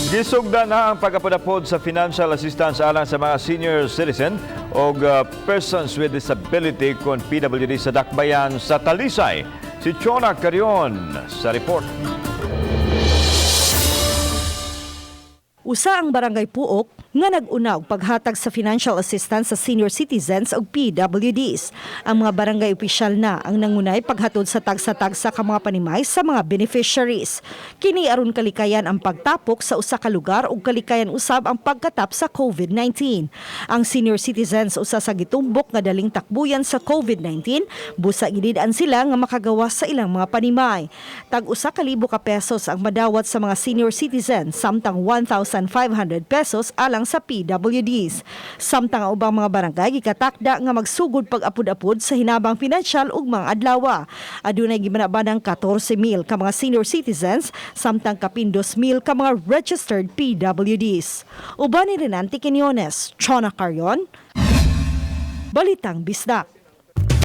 Gisugdan na ang pagkapadapod sa financial assistance alang sa mga senior citizen o persons with disability kon PWD sa dakbayan sa Talisay. Si Chona Carion sa report. Usa ang barangay Puok nga nag-una og paghatag sa financial assistance sa senior citizens o PWDs. Ang mga barangay opisyal na ang nangunay paghatod sa tagsa-tagsa ka mga panimay sa mga beneficiaries. Kini aron kalikayan ang pagtapok sa usa ka lugar ug kalikayan usab ang pagkatap sa COVID-19. Ang senior citizens usa sa gitumbok nga daling takbuyan sa COVID-19, busa gidid-an sila nga makagawas sa ilang mga panimay. Tag usa ka libo ka pesos ang madawat sa mga senior citizens samtang 1,500 pesos alang sa PWDs. Samtang ang ubang mga barangay gikatakda nga magsugod pag-apod-apod sa hinabang pinansyal ug mga adlaw. Adunay gibanabanang 14,000 ka mga senior citizens samtang 12,000 ka mga registered PWDs. Uban ni Renante Quinones, Chona Carion, Balitang Bisdak.